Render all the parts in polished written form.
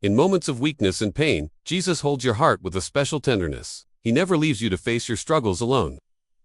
In moments of weakness and pain, Jesus holds your heart with a special tenderness. He never leaves you to face your struggles alone.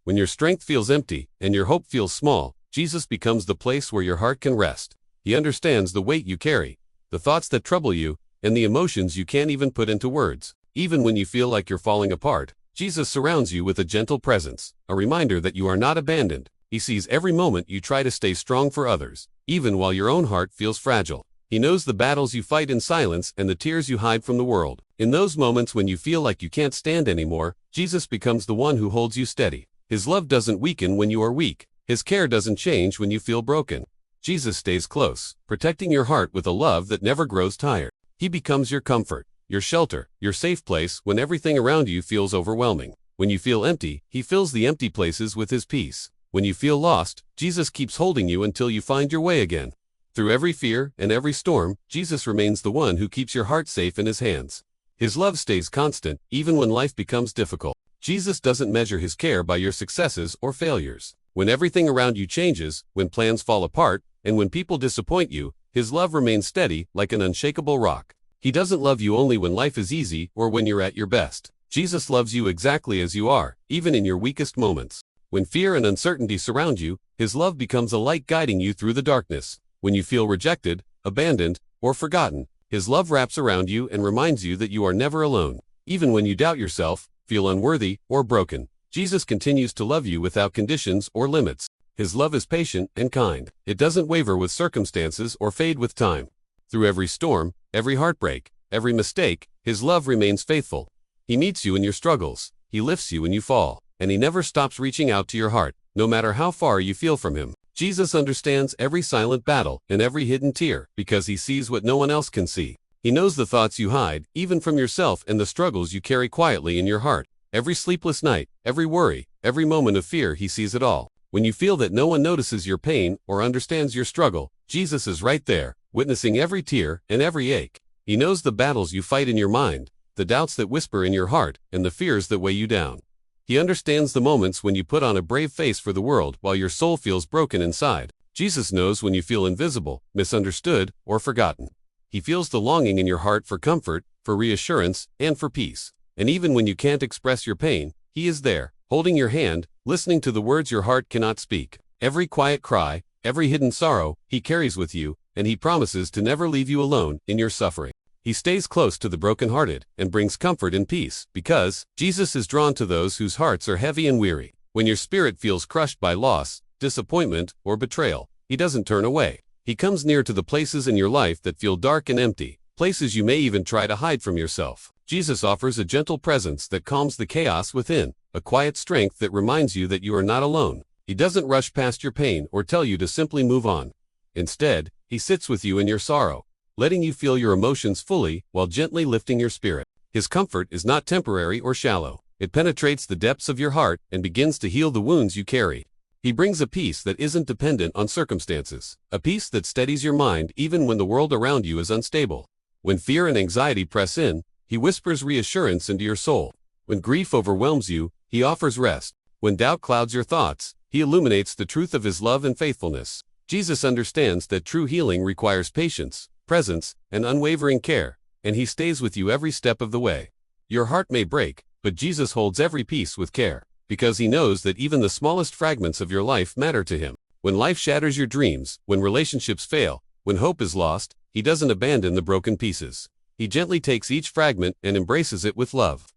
When your strength feels empty and your hope feels small, Jesus becomes the place where your heart can rest. He understands the weight you carry, the thoughts that trouble you, and the emotions you can't even put into words. Even when you feel like you're falling apart, Jesus surrounds you with a gentle presence, a reminder that you are not abandoned. He sees every moment you try to stay strong for others, even while your own heart feels fragile. He knows the battles you fight in silence and the tears you hide from the world. In those moments when you feel like you can't stand anymore, Jesus becomes the one who holds you steady. His love doesn't weaken when you are weak. His care doesn't change when you feel broken. Jesus stays close, protecting your heart with a love that never grows tired. He becomes your comfort, your shelter, your safe place when everything around you feels overwhelming. When you feel empty, He fills the empty places with His peace. When you feel lost, Jesus keeps holding you until you find your way again. Through every fear and every storm, Jesus remains the one who keeps your heart safe in His hands. His love stays constant, even when life becomes difficult. Jesus doesn't measure His care by your successes or failures. When everything around you changes, when plans fall apart, and when people disappoint you, His love remains steady, like an unshakable rock. He doesn't love you only when life is easy or when you're at your best. Jesus loves you exactly as you are, even in your weakest moments. When fear and uncertainty surround you, His love becomes a light guiding you through the darkness. When you feel rejected, abandoned, or forgotten, His love wraps around you and reminds you that you are never alone. Even when you doubt yourself, feel unworthy, or broken, Jesus continues to love you without conditions or limits. His love is patient and kind. It doesn't waver with circumstances or fade with time. Through every storm, every heartbreak, every mistake, His love remains faithful. He meets you in your struggles. He lifts you when you fall. And He never stops reaching out to your heart, no matter how far you feel from Him. Jesus understands every silent battle and every hidden tear because He sees what no one else can see. He knows the thoughts you hide, even from yourself, and the struggles you carry quietly in your heart. Every sleepless night, every worry, every moment of fear, He sees it all. When you feel that no one notices your pain or understands your struggle, Jesus is right there, witnessing every tear and every ache. He knows the battles you fight in your mind, the doubts that whisper in your heart, and the fears that weigh you down. He understands the moments when you put on a brave face for the world while your soul feels broken inside. Jesus knows when you feel invisible, misunderstood, or forgotten. He feels the longing in your heart for comfort, for reassurance, and for peace. And even when you can't express your pain, He is there, holding your hand, listening to the words your heart cannot speak. Every quiet cry, every hidden sorrow, He carries with you, and He promises to never leave you alone in your suffering. He stays close to the brokenhearted and brings comfort and peace because Jesus is drawn to those whose hearts are heavy and weary. When your spirit feels crushed by loss, disappointment, or betrayal, He doesn't turn away. He comes near to the places in your life that feel dark and empty, places you may even try to hide from yourself. Jesus offers a gentle presence that calms the chaos within, a quiet strength that reminds you that you are not alone. He doesn't rush past your pain or tell you to simply move on. Instead, He sits with you in your sorrow, letting you feel your emotions fully while gently lifting your spirit. His comfort is not temporary or shallow. It penetrates the depths of your heart and begins to heal the wounds you carry. He brings a peace that isn't dependent on circumstances, a peace that steadies your mind even when the world around you is unstable. When fear and anxiety press in, He whispers reassurance into your soul. When grief overwhelms you, He offers rest. When doubt clouds your thoughts, He illuminates the truth of His love and faithfulness. Jesus understands that true healing requires patience, presence, and unwavering care, and He stays with you every step of the way. Your heart may break, but Jesus holds every piece with care, because He knows that even the smallest fragments of your life matter to Him. When life shatters your dreams, when relationships fail, when hope is lost, He doesn't abandon the broken pieces. He gently takes each fragment and embraces it with love.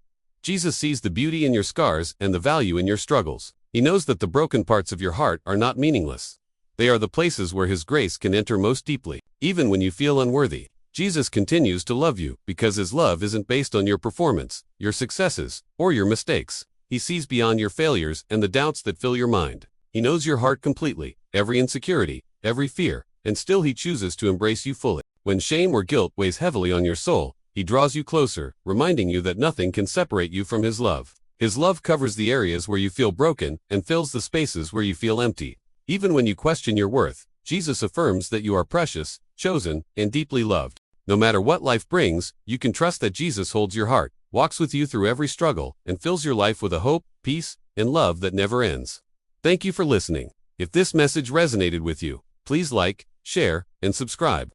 Jesus sees the beauty in your scars and the value in your struggles. He knows that the broken parts of your heart are not meaningless. They are the places where His grace can enter most deeply. Even when you feel unworthy, Jesus continues to love you because His love isn't based on your performance, your successes, or your mistakes. He sees beyond your failures and the doubts that fill your mind. He knows your heart completely, every insecurity, every fear, and still He chooses to embrace you fully. When shame or guilt weighs heavily on your soul, He draws you closer, reminding you that nothing can separate you from His love. His love covers the areas where you feel broken and fills the spaces where you feel empty. Even when you question your worth, Jesus affirms that you are precious, chosen, and deeply loved. No matter what life brings, you can trust that Jesus holds your heart, walks with you through every struggle, and fills your life with a hope, peace, and love that never ends. Thank you for listening. If this message resonated with you, please like, share, and subscribe.